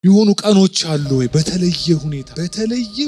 የሆኑ ቀኖች አሉ ወይ በተለየ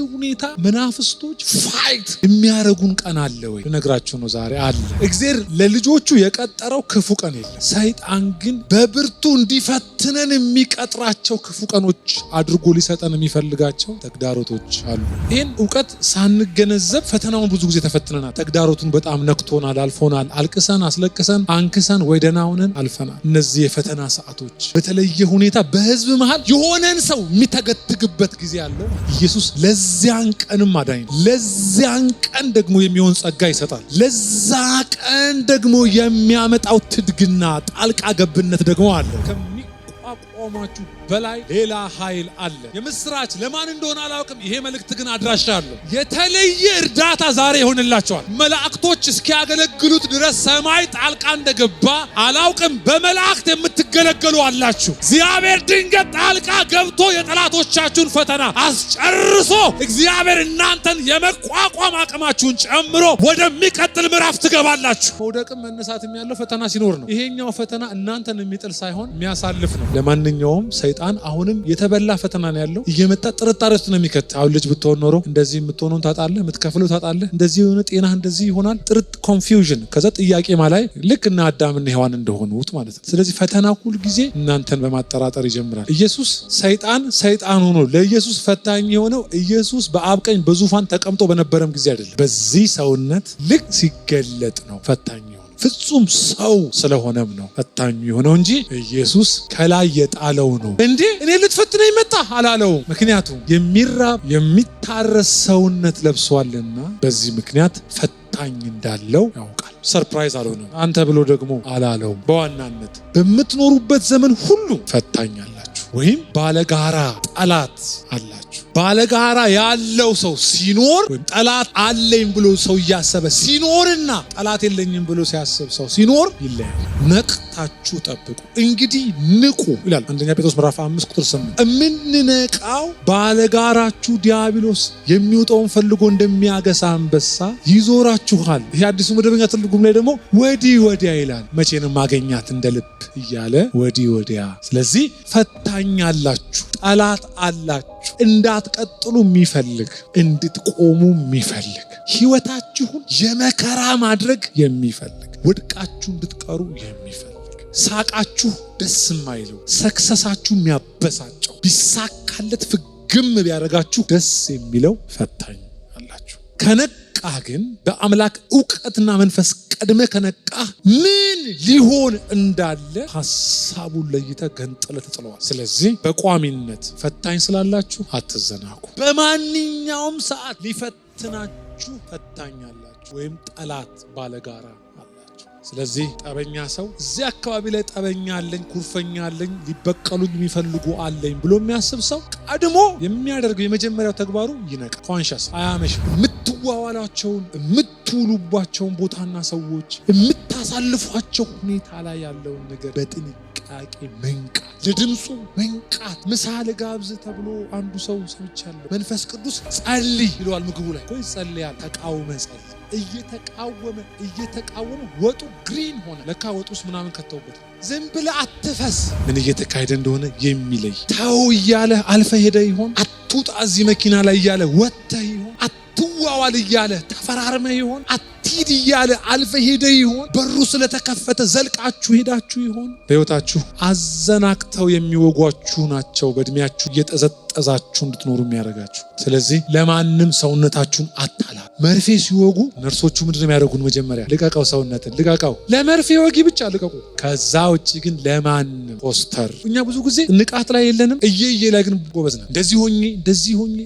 ሁኔታ መናፍስቶች ፋይት የሚያረጉን ቀን አለ ወይ? ልነግራችሁ ነው ዛሬ አለ። እግዚአብሔር ለልጆቹ የቀጠረው ክፉ ቀን የለም። ሰይጣን ግን በብርቱ እንዲፈትነን የሚቀጥራቸው ክፉ ቀኖች አድርጎ ሊሰጠን የሚፈልጋቸው ተግዳሮቶች አሉ። ይህን እውቀት ሳንገነዘብ ፈተናውን ብዙ ጊዜ ተፈትነናል። ተግዳሮቱን በጣም ነክቶናል፣ አልፎናል፣ አልቅሰን፣ አስለቅሰን፣ አንክሰን ወይ ደህና ሆነን አልፈናል። እነዚህ የፈተና ሰዓቶች በተለየ ሁኔታ በህዝብ መሃል የሆነን ሰው የሚተገትግበት ጊዜ አለው። ኢየሱስ ለዚያን ቀንም አዳኝ ነው። ለዚያን ቀን ደግሞ የሚሆን ጸጋ ይሰጣል። ለዛ ቀን ደግሞ የሚያመጣው ትድግና ጣልቃ ገብነት ደግሞ አለ። ከሚቋቋማችሁ በላይ ሌላ ኃይል አለ። የምስራች ለማን እንደሆነ አላውቅም። ይሄ መልእክት ግን አድራሻ አለው። የተለየ እርዳታ ዛሬ ይሆንላቸዋል። መላእክቶች እስኪያገለግሉት ድረስ ሰማይ ጣልቃ እንደገባ አላውቅም። በመላእክት የምትገለገሉ አላችሁ። እግዚአብሔር ድንገት ጣልቃ ገብቶ የጠላቶቻችሁን ፈተና አስጨርሶ እግዚአብሔር እናንተን የመቋቋም አቅማችሁን ጨምሮ ወደሚቀጥል ምዕራፍ ትገባላችሁ። መውደቅም መነሳትም ያለው ፈተና ሲኖር ነው። ይሄኛው ፈተና እናንተን የሚጥል ሳይሆን የሚያሳልፍ ነው። ለማንኛውም ሰይጣን አሁንም የተበላ ፈተና ነው ያለው። እየመጣ ጥርጣሬ ውስጥ ነው የሚከት። አሁን ልጅ ብትሆን ኖሮ እንደዚህ የምትሆነውን ታጣለህ፣ የምትከፍለው ታጣለህ፣ እንደዚህ የሆነ ጤና እንደዚህ ይሆናል። ኮንፊውዥን፣ ከዛ ጥያቄ ማለት ልክ እና አዳምና ሔዋን እንደሆኑት ማለት ነው። ስለዚህ ፈተና ሁሉ ጊዜ እናንተን በማጠራጠር ይጀምራል። ኢየሱስ ሰይጣን ሆኖ ለኢየሱስ ፈታኝ የሆነው ኢየሱስ በአብ ቀኝ በዙፋን ተቀምጦ በነበረም ጊዜ አይደለም። በዚህ ሰውነት ልክ ሲገለጥ ነው ፈታኝ። ፍጹም ሰው ስለሆነም ነው ፈታኙ የሆነው እንጂ ኢየሱስ ከላይ የጣለው ነው። እንዴ እኔ ልትፈትነኝ መጣ አላለው። ምክንያቱም የሚራብ የሚታረስ ሰውነት ለብሷልና በዚህ ምክንያት ፈታኝ እንዳለው ያውቃል። ሰርፕራይዝ አልሆነም። አንተ ብሎ ደግሞ አላለው። በዋናነት በምትኖሩበት ዘመን ሁሉ ፈታኝ አላችሁ ወይም ባለጋራ ጠላት አላችሁ። ባለጋራ ያለው ሰው ሲኖር ወይም ጠላት አለኝ ብሎ ሰው እያሰበ ሲኖርና ጠላት የለኝም ብሎ ሲያስብ ሰው ሲኖር ይለያል። ነቅታችሁ ጠብቁ፣ እንግዲህ ንቁ ይላል አንደኛ ጴጥሮስ ምዕራፍ 5 ቁጥር 8። እምንነቃው ባለጋራችሁ ዲያብሎስ የሚወጣውን ፈልጎ እንደሚያገሳ አንበሳ ይዞራችኋል። ይሄ አዲሱ መደበኛ ትርጉም ላይ ደግሞ ወዲህ ወዲያ ይላል። መቼ ነው ማገኛት እንደ ልብ እያለ ወዲህ ወዲያ። ስለዚህ ፈታኝ አላችሁ፣ ጠላት አላችሁ፣ እንዳትቀጥሉ የሚፈልግ እንድትቆሙ የሚፈልግ ህይወታችሁን የመከራ ማድረግ የሚፈልግ ወድቃችሁ እንድትቀሩ የሚፈልግ ሳቃችሁ ደስ የማይለው ሰክሰሳችሁ የሚያበሳጨው ቢሳካለት ፍግም ቢያደርጋችሁ ደስ የሚለው ፈታኝ አላችሁ። ከነቃ ግን በአምላክ ዕውቀትና መንፈስ ቀድመ ከነቃ ምን ሊሆን እንዳለ ሐሳቡን ለይተ ገንጥለ ተጥለዋል። ስለዚህ በቋሚነት ፈታኝ ስላላችሁ አትዘናጉ። በማንኛውም ሰዓት ሊፈትናችሁ ፈታኝ አላችሁ ወይም ጠላት ባለጋራ አላችሁ። ስለዚህ ጠበኛ ሰው እዚህ አካባቢ ላይ ጠበኛ አለኝ፣ ኩርፈኛ አለኝ፣ ሊበቀሉኝ የሚፈልጉ አለኝ ብሎ የሚያስብ ሰው ቀድሞ የሚያደርገው የመጀመሪያው ተግባሩ ይነቃ። ኮንሽስ አያመሽ። የምትዋዋላቸውን የምትውሉባቸውን ቦታና ሰዎች የምታሳልፏቸው ሁኔታ ላይ ያለውን ነገር በጥንቃቄ መንቃት፣ ለድምፁ መንቃት። ምሳሌ ጋብዝ ተብሎ አንዱ ሰው ሰምቻለሁ። መንፈስ ቅዱስ ጸልይ ይለዋል ምግቡ ላይ ቆይ ጸልያል። ተቃውመ ጸልይ። እየተቃወመ ወጡ ግሪን ሆነ። ለካ ወጡስ ምናምን ከተውበት። ዝም ብለህ አትፈስ። ምን እየተካሄደ እንደሆነ የሚለይ ተው እያለ አልፈ ሄደ ይሆን? አትውጣ እዚህ መኪና ላይ እያለ ወጥተህ ይሆን? አትዋዋል እያለ ተፈራርመ ይሆን? አትሂድ እያለ አልፈ ሄደ ይሆን? በሩ ስለተከፈተ ዘልቃችሁ ሄዳችሁ ይሆን? በሕይወታችሁ አዘናቅተው የሚወጓችሁ ናቸው በእድሜያችሁ እየጠዘጠዛችሁ እንድትኖሩ የሚያደርጋችሁ። ስለዚህ ለማንም ሰውነታችሁን አታላ። መርፌ ሲወጉ ነርሶቹ ምንድነው የሚያደርጉን? መጀመሪያ ልቀቀው፣ ሰውነትን ልቀቀው። ለመርፌ ወጊ ብቻ ልቀቁ። ከዛ ውጭ ግን ለማንም ፖስተር። እኛ ብዙ ጊዜ ንቃት ላይ የለንም፣ እየየ ላይ ግን ጎበዝ ነን። እንደዚህ ሆኜ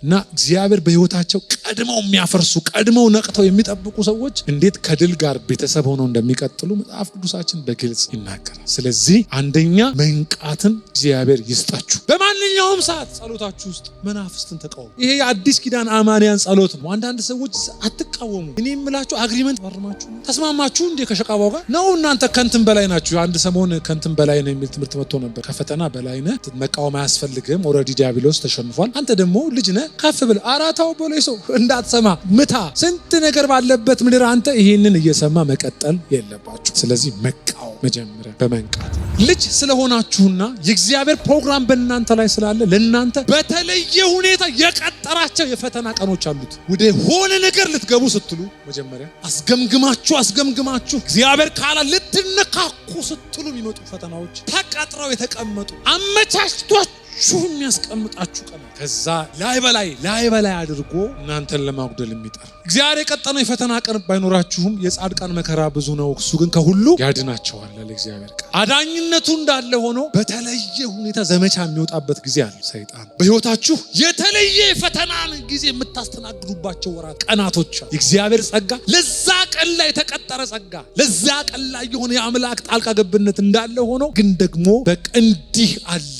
እና እግዚአብሔር በሕይወታቸው ቀድመው የሚያፈርሱ ቀድመው ነቅተው የሚጠብቁ ሰዎች እንዴት ከድል ጋር ቤተሰብ ሆነው እንደሚቀጥሉ መጽሐፍ ቅዱሳችን በግልጽ ይናገራል። ስለዚህ አንደኛ መንቃትን እግዚአብሔር ይስጣችሁ። በማንኛውም በማንኛውም ሰዓት ጸሎታችሁ ውስጥ መናፍስትን ተቃወሙ። ይሄ የአዲስ ኪዳን አማንያን ጸሎት ነው። አንዳንድ ሰዎች አትቃወሙ። እኔ የምላችሁ አግሪመንት ፈርማችሁ ተስማማችሁ እንዴ ከሸቃባው ጋር ነው? እናንተ ከንትን በላይ ናችሁ። አንድ ሰሞን ከንትን በላይ ነው የሚል ትምህርት መጥቶ ነበር። ከፈተና በላይ ነህ፣ መቃወም አያስፈልግም። ኦልሬዲ ዲያብሎስ ተሸንፏል። አንተ ደግሞ ልጅ ነህ፣ ከፍ ብለህ አራታው በላይ ሰው እንዳትሰማ ምታ። ስንት ነገር ባለበት ምድር አንተ ይሄንን እየሰማ መቀጠል የለባችሁ። ስለዚህ መቃወም መጀመሪያ በመንቃት ልጅ ስለሆናችሁና የእግዚአብሔር ፕሮግራም በእናንተ ላይ ስላለ ለእናንተ በተለየ ሁኔታ የቀጠራቸው የፈተና ቀኖች አሉት። ወደ ሆነ ነገር ልትገቡ ስትሉ መጀመሪያ አስገምግማችሁ እግዚአብሔር ካላ ልትነካኩ ስትሉ የሚመጡ ፈተናዎች ተቀጥረው የተቀመጡ አመቻችቷችሁ የሚያስቀምጣችሁ ቀን ከዛ ላይ በላይ አድርጎ እናንተን ለማጉደል የሚጠር እግዚአብሔር የቀጠነው የፈተና ቀን ባይኖራችሁም የጻድቃን መከራ ብዙ ነው፣ እሱ ግን ከሁሉ ያድናቸዋል አለ እግዚአብሔር ቃል። አዳኝነቱ እንዳለ ሆኖ በተለየ ሁኔታ ዘመቻ የሚወጣበት ጊዜ አለ። ሰይጣን በህይወታችሁ የተለየ የፈተናን ጊዜ የምታስተናግዱባቸው ወራት ቀናቶች አሉ። የእግዚአብሔር ጸጋ ለዛ ቀን ላይ የተቀጠረ ጸጋ፣ ለዛ ቀን ላይ የሆነ የአምላክ ጣልቃ ገብነት እንዳለ ሆኖ ግን ደግሞ በቀንዲህ አለ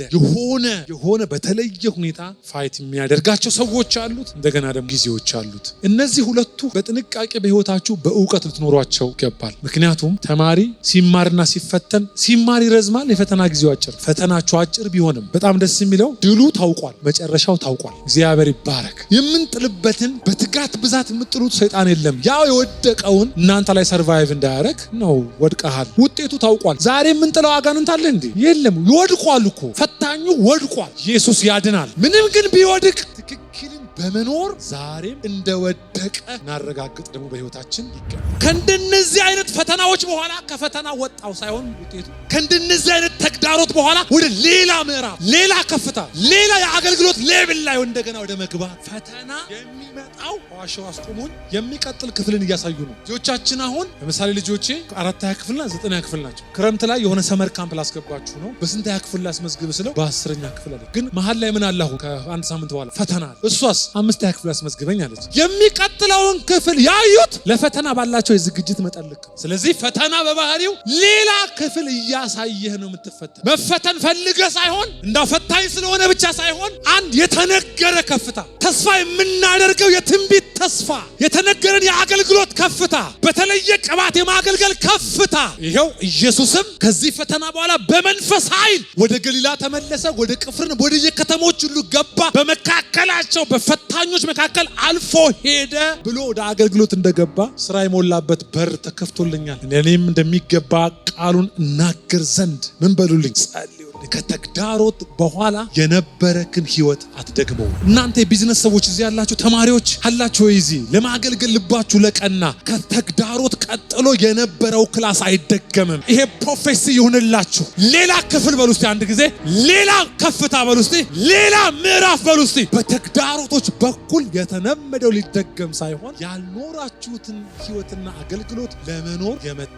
የሆነ በተለየ ሁኔታ ፋይት የሚያደርጋቸው ሰዎች አሉት። እንደገና ደግሞ ጊዜዎች አሉት። እነዚህ ሁለቱ በጥንቃቄ በህይወታችሁ በእውቀት ልትኖሯቸው ይገባል። ምክንያቱም ተማሪ ሲማርና ሲፈተን ሲማር ይረዝማል፣ የፈተና ጊዜው አጭር። ፈተናችሁ አጭር ቢሆንም በጣም ደስ የሚለው ድሉ ታውቋል፣ መጨረሻው ታውቋል። እግዚአብሔር ይባረክ። የምንጥልበትን በትጋት ብዛት የምጥሉት ሰይጣን የለም። ያው የወደቀውን እናንተ ላይ ሰርቫይቭ እንዳያደርግ ነው። ወድቀሃል፣ ውጤቱ ታውቋል። ዛሬ የምንጥለው አጋንንት አለ እንዴ? የለም። ይወድቋል እኮ ፈታኙ ወድቋል። ኢየሱስ ያድናል። ምንም ግን ቢወድቅ ትክክልን በመኖር ዛሬም እንደወደቀ እናረጋግጥ ደግሞ በህይወታችን ይገባል። ከእንደነዚህ አይነት ፈተናዎች በኋላ ከፈተና ወጣው ሳይሆን ውጤቱ ከእንደነዚህ አይነት ተግዳሮት በኋላ ወደ ሌላ ምዕራፍ፣ ሌላ ከፍታ፣ ሌላ የአገልግሎት ሌቭል ላይ እንደገና ወደ መግባት ፈተና የሚመጣው ዋሻው አስቆሙኝ የሚቀጥል ክፍልን እያሳዩ ነው። ልጆቻችን አሁን ለምሳሌ ልጆቼ 4ኛ ክፍልና 9ኛ ክፍል ናቸው። ክረምት ላይ የሆነ ሰመር ካምፕ ላስገባችሁ ነው። በስንተኛ ክፍል ላስመዝግብ ስለው በ10ኛ ክፍል አለ። ግን መሀል ላይ ምን አለ? አሁን ከአንድ ሳምንት በኋላ ፈተና አለ። እሷስ 5ኛ ክፍል አስመዝግበኝ አለች። የሚቀጥለውን ክፍል ያዩት ለፈተና ባላቸው የዝግጅት መጠልቅ። ስለዚህ ፈተና በባህሪው ሌላ ክፍል እያሳየህ ነው የምትፈተን። መፈተን ፈልገህ ሳይሆን እንዳው ፈታኝ ስለሆነ ብቻ ሳይሆን አንድ የተነገረ ከፍታ፣ ተስፋ የምናደርገው የትንቢት ተስፋ፣ የተነገረን የአገልግሎት ከፍታ፣ በተለየ ቅባት የማገልገል ከፍታ። ይሄው ኢየሱስም ከዚህ ፈተና በኋላ በመንፈስ ኃይል ወደ ገሊላ ተመለሰ፣ ወደ ቅፍርናሆም ወደ የከተሞች ሁሉ ገባ፣ በመካከላቸው በፈታኞች መካከል አልፎ ሄደ ብሎ ወደ አገልግሎት እንደገባ ስራ የሞላበት በር ተከፍቶልኛል። እኔም እንደሚገባ ቃሉን እናገር ዘንድ ምን በሉልኝ ጸልዩ። ከተግዳሮት በኋላ የነበረክን ህይወት አትደግመው። እናንተ የቢዝነስ ሰዎች እዚህ ያላችሁ ተማሪዎች አላችሁ ወይ? እዚህ ለማገልገል ልባችሁ ለቀና ከተግዳሮት ቀጥሎ የነበረው ክላስ አይደገምም። ይሄ ፕሮፌሲ ይሁንላችሁ። ሌላ ክፍል በሉ እስቲ፣ አንድ ጊዜ ሌላ ከፍታ በሉ እስቲ፣ ሌላ ምዕራፍ በሉ እስቲ። በተግዳሮቶች በኩል የተለመደው ሊደገም ሳይሆን ያልኖራችሁትን ህይወትና አገልግሎት ለመኖር የመጣ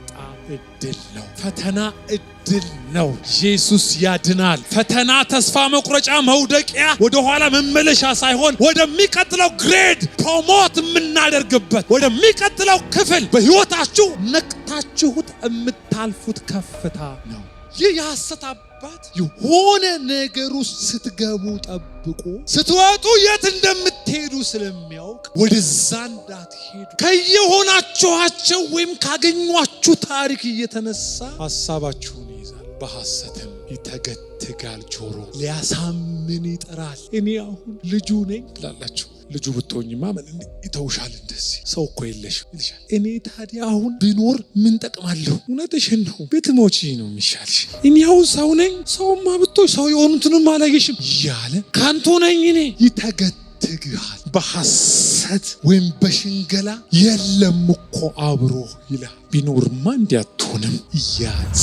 እድል ነው። ፈተና እድል ነው። ኢየሱስ ያድናል። ፈተና ተስፋ መቁረጫ፣ መውደቂያ፣ ወደኋላ መመለሻ ሳይሆን ወደሚቀጥለው ግሬድ ፕሮሞት የምናደርግበት ወደሚቀጥለው ክፍል በህይወታችሁ ነቅታችሁት የምታልፉት ከፍታ ነው። ይህ የሐሰት አባት የሆነ ነገር ውስጥ ስትገቡ ጠብቁ፣ ስትወጡ የት እንደምትሄዱ ስለሚያውቅ ወደዛ እንዳትሄዱ ከየሆናችኋቸው ወይም ካገኟችሁ ታሪክ እየተነሳ ሐሳባችሁን ይይዛል። በሐሰትም ይተገትጋል፣ ጆሮ ሊያሳምን ይጥራል። እኔ አሁን ልጁ ነኝ ትላላችሁ። ልጁ ብትሆኝማ ምን ይተውሻል? እንደዚህ ሰው እኮ የለሽም ይልሻል። እኔ ታዲያ አሁን ብኖር ምን ጠቅማለሁ? እውነትሽን ነው፣ ብትሞቺ ነው የሚሻልሽ። እኔ አሁን ሰው ነኝ፣ ሰውማ ብትሆኝ ሰው የሆኑትንም አላየሽም እያለ ካንቱ ነኝ እኔ ይተገትግሃል። በሐሰት ወይም በሽንገላ የለም እኮ አብሮ ይላል። ቢኖርማ እንዲያትሆንም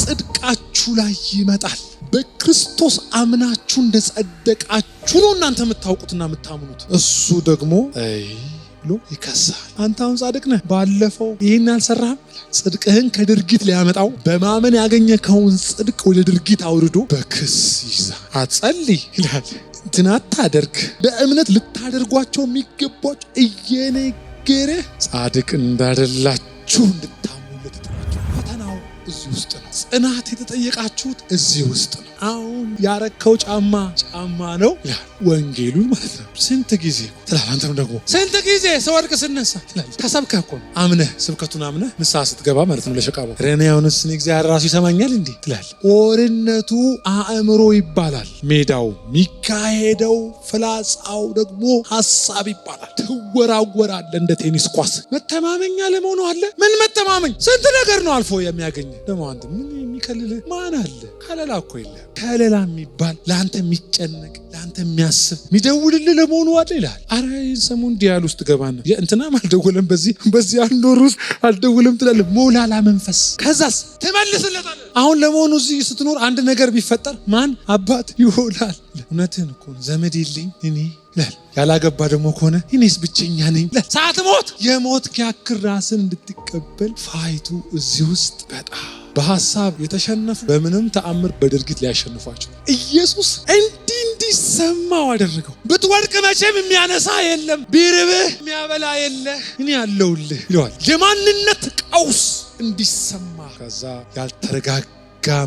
ጽድቃችሁ ላይ ይመጣል። በክርስቶስ አምናችሁ እንደጸደቃችሁ ነው እናንተ የምታውቁትና የምታምኑት። እሱ ደግሞ ብሎ ይከሳል። አንተ አሁን ጻድቅ ነህ፣ ባለፈው ይህን አልሰራህም። ጽድቅህን ከድርጊት ሊያመጣው በማመን ያገኘከውን ጽድቅ ወደ ድርጊት አውርዶ በክስ ይዛ አትጸልይ ይላል። እንትን አታደርግ፣ በእምነት ልታደርጓቸው የሚገባቸው እየነገረህ ጻድቅ እንዳደላችሁ እንድታምኑለት ጥራችሁ። ፈተናው እዚህ ውስጥ ነው። ጽናት የተጠየቃችሁት እዚህ ውስጥ ነው። አሁን ያረከው ጫማ ነው ይላል ወንጌሉ ማለት ነው። ስንት ጊዜ ትላለህ አንተም ደግሞ ስንት ጊዜ ስወድቅ ስነሳ ትላለህ። ተሰብከህ እኮ ነው አምነህ ስብከቱን አምነህ ንስሐ ስትገባ ማለት ነው። ለሸቃቦ ረኔያውንስ እግዚአብሔር ራሱ ይሰማኛል እንዴ ትላለህ። ጦርነቱ አእምሮ ይባላል። ሜዳው የሚካሄደው ፍላጻው ደግሞ ሐሳብ ይባላል። ትወራወራለህ እንደ ቴኒስ ኳስ። መተማመኛ ለመሆኑ አለ። ምን መተማመኝ? ስንት ነገር ነው አልፎ የሚያገኝ። ደግሞ አንተ ምን የሚከልልህ ማን አለ? ከለላ እኮ የለም። ከለላ የሚባል ለአንተ የሚጨነቅ ለአንተ የሚያስብ የሚደውልልህ ለመሆኑ አለ ይላል። አረ ሰሞን ዲያል ውስጥ ገባና የእንትናም አልደወለም በዚህ አንድ ወር ውስጥ አልደወለም ትላለህ። ሞላላ መንፈስ። ከዛስ ትመልስለታለህ። አሁን ለመሆኑ እዚህ ስትኖር አንድ ነገር ቢፈጠር ማን አባት ይሆናል? እውነትህን እኮ ነው። ዘመድ የለኝ እኔ ይላል። ያላገባ ደግሞ ከሆነ እኔስ ብቸኛ ነኝ ይላል። ሳትሞት የሞት ያክል ራስን እንድትቀበል ፋይቱ እዚህ ውስጥ በጣም በሐሳብ የተሸነፉ በምንም ተአምር በድርጊት ሊያሸንፏቸው ኢየሱስ እንዲሰማው አደረገው። ብትወድቅ መቼም የሚያነሳ የለም፣ ቢርብህ የሚያበላ የለህ፣ እኔ ያለውልህ ይለዋል። የማንነት ቀውስ እንዲሰማ ከዛ ያልተረጋጋ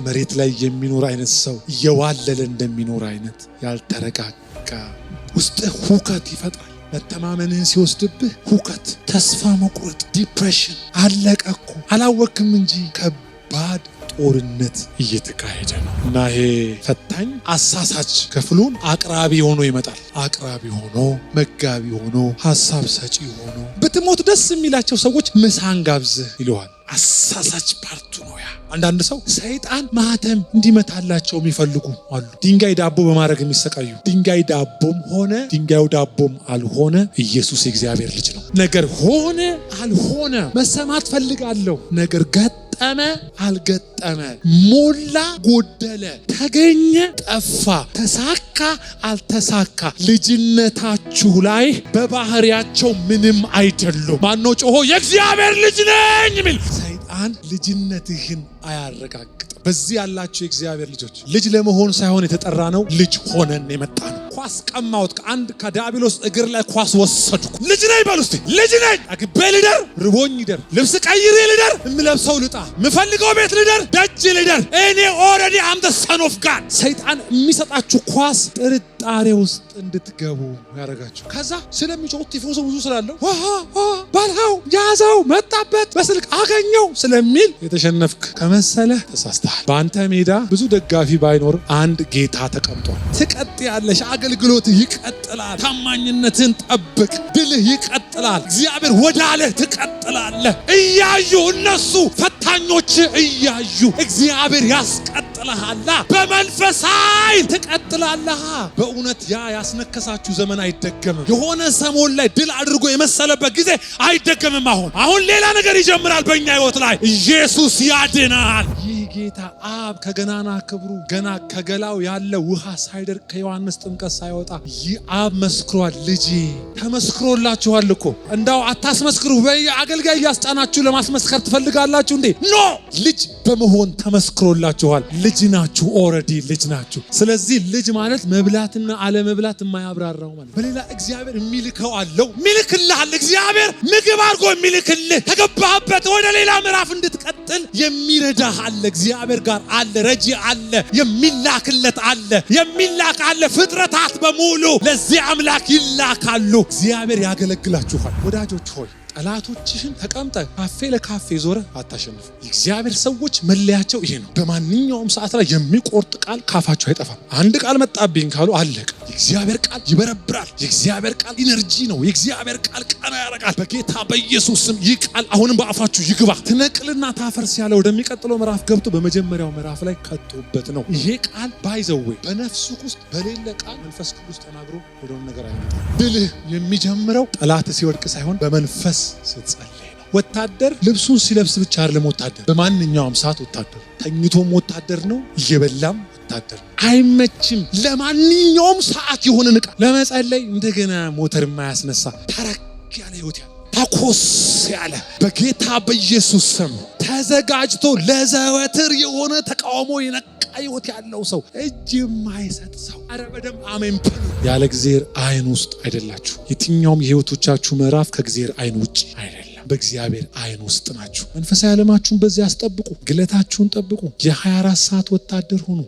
መሬት ላይ የሚኖር አይነት ሰው እየዋለለ እንደሚኖር አይነት ያልተረጋጋ ውስጥ ሁከት ይፈጥራል። መተማመንህን ሲወስድብህ ሁከት፣ ተስፋ መቁረጥ፣ ዲፕሬሽን። አለቀ እኮ አላወክም እንጂ ከባድ ጦርነት እየተካሄደ ነው። እና ይሄ ፈታኝ አሳሳች ክፍሉን አቅራቢ ሆኖ ይመጣል። አቅራቢ ሆኖ መጋቢ ሆኖ ሐሳብ ሰጪ ሆኖ ብትሞት ደስ የሚላቸው ሰዎች ምሳን ጋብዝህ ይለዋል። አሳሳች ፓርቱ ነው ያ። አንዳንድ ሰው ሰይጣን ማህተም እንዲመታላቸው የሚፈልጉ አሉ። ድንጋይ ዳቦ በማድረግ የሚሰቃዩ። ድንጋይ ዳቦም ሆነ ድንጋዩ ዳቦም አልሆነ ኢየሱስ የእግዚአብሔር ልጅ ነው። ነገር ሆነ አልሆነ መሰማት ፈልጋለሁ። ነገር ገጠመ አልገጠመ፣ ሞላ ጎደለ፣ ተገኘ ጠፋ፣ ተሳካ አልተሳካ፣ ልጅነታችሁ ላይ በባህሪያቸው ምንም አይደሉም። ማነው ጮሆ የእግዚአብሔር ልጅ ነኝ የሚል? ሰይጣን ልጅነትህን አያረጋግጥም። በዚህ ያላችሁ የእግዚአብሔር ልጆች ልጅ ለመሆን ሳይሆን የተጠራ ነው፣ ልጅ ሆነን የመጣ ነው። ኳስ ቀማሁት፣ ከዲያብሎስ እግር ላይ ኳስ ወሰድኩ። ልጅ ነኝ በሉ እስቲ። ልጅ ነኝ። አግቤ ልደር፣ ርቦኝ ልደር፣ ልብስ ቀይሬ ልደር፣ የምለብሰው ልጣ፣ የምፈልገው ቤት ልደር፣ ደጅ ልደር፣ እኔ ኦልሬዲ አም ዘ ሰን ኦፍ ጋድ። ሰይጣን የሚሰጣችሁ ኳስ ጥርጣሬ ውስጥ እንድትገቡ ያደርጋችሁ። ከዛ ስለሚጮህ ቲፎዞ ብዙ ስላለው ባልሃው ያዘው መጣበት በስልክ አገኘው ስለሚል የተሸነፍክ ከመሰለህ ተሳስተሃል። በአንተ ሜዳ ብዙ ደጋፊ ባይኖር አንድ ጌታ ተቀምጧል። ትቀጥያለሽ። አገልግሎትህ ይቀጥላል። ታማኝነትን ጠብቅ። ድልህ ይቀጥላል። እግዚአብሔር ወዳለህ ትቀጥላለህ። እያዩ እነሱ ፈታኞች እያዩ እግዚአብሔር ያስቀጥልሃላ። በመንፈስ ኃይል ትቀጥላለህ። በእውነት ያ ያስነከሳችሁ ዘመን አይደገምም። የሆነ ሰሞን ላይ ድል አድርጎ የመሰለበት ጊዜ አይደገምም። አሁን ሌላ ነገር ይጀምራል በእኛ ሕይወት ላይ። ኢየሱስ ያድናል። ይህ ጌታ አብ ከገናና ክብሩ ገና ከገላው ያለ ውሃ ሳይደርቅ ከዮሐንስ ጥምቀት ሳይወጣ ይህ አብ መስክሯል። ልጄ ተመስክሮላችኋል እኮ። እንዳው አታስመስክሩ። በአገልጋይ እያስጫናችሁ ለማስመስከር ትፈልጋላችሁ እንዴ? ኖ፣ ልጅ በመሆን ተመስክሮላችኋል። ልጅ ናችሁ። ኦልሬዲ ልጅ ናችሁ። ስለዚህ ልጅ ማለት መብላትና አለመብላት የማያብራራው ማለት። በሌላ እግዚአብሔር የሚልከው አለው፣ የሚልክልህ አለ። እግዚአብሔር ምግብ አድርጎ የሚልክልህ ከገባህበት ወደ ሌላ ምዕራፍ እንድትቀጥል የሚረዳህ አለ። እግዚአብሔር ጋር አለ፣ ረጂ አለ፣ የሚላክለት አለ፣ የሚላክ አለ። ፍጥረታት በሙሉ ለዚህ አምላክ ይላካሉ። እግዚአብሔር ያገለግላችኋል። ወዳጆች ሆይ ጠላቶችሽን ተቀምጠ ካፌ ለካፌ ዞረ አታሸንፉ። የእግዚአብሔር ሰዎች መለያቸው ይሄ ነው። በማንኛውም ሰዓት ላይ የሚቆርጥ ቃል ካፋቸው አይጠፋም። አንድ ቃል መጣብኝ ካሉ አለቀ። የእግዚአብሔር ቃል ይበረብራል። የእግዚአብሔር ቃል ኢነርጂ ነው። የእግዚአብሔር ቃል ቀና ያደርጋል። በጌታ በኢየሱስ ስም ይህ ቃል አሁንም በአፋችሁ ይግባ። ትነቅልና ታፈርስ ያለ ወደሚቀጥለው ምዕራፍ ገብቶ በመጀመሪያው ምዕራፍ ላይ ከቶበት ነው። ይሄ ቃል ባይዘዌ በነፍሱ ውስጥ በሌለ ቃል መንፈስ ቅዱስ ተናግሮ ወደውን ነገር አይመጣም። ድልህ የሚጀምረው ጠላት ሲወድቅ ሳይሆን በመንፈስ ስትጸልይ ነው። ወታደር ልብሱን ሲለብስ ብቻ አይደለም ወታደር። በማንኛውም ሰዓት ወታደር፣ ተኝቶም ወታደር ነው፣ እየበላም ወታደር ነው። አይመችም። ለማንኛውም ሰዓት የሆነ ዕቃ ለመጸለይ እንደገና ሞተር የማያስነሳ ተረክ ያለ ህይወት ያለ ታኮስ ያለ በጌታ በኢየሱስ ስም ተዘጋጅቶ ለዘወትር የሆነ ተቃውሞ የነቃ ህይወት ያለው ሰው፣ እጅ የማይሰጥ ሰው። አረ በደም አሜን። ያለ እግዚአብሔር አይን ውስጥ አይደላችሁ። የትኛውም የህይወቶቻችሁ ምዕራፍ ከእግዚአብሔር አይን ውጪ አይደለም። በእግዚአብሔር አይን ውስጥ ናችሁ። መንፈሳዊ ዓለማችሁን በዚህ አስጠብቁ። ግለታችሁን ጠብቁ። የ24 ሰዓት ወታደር ሁኑ።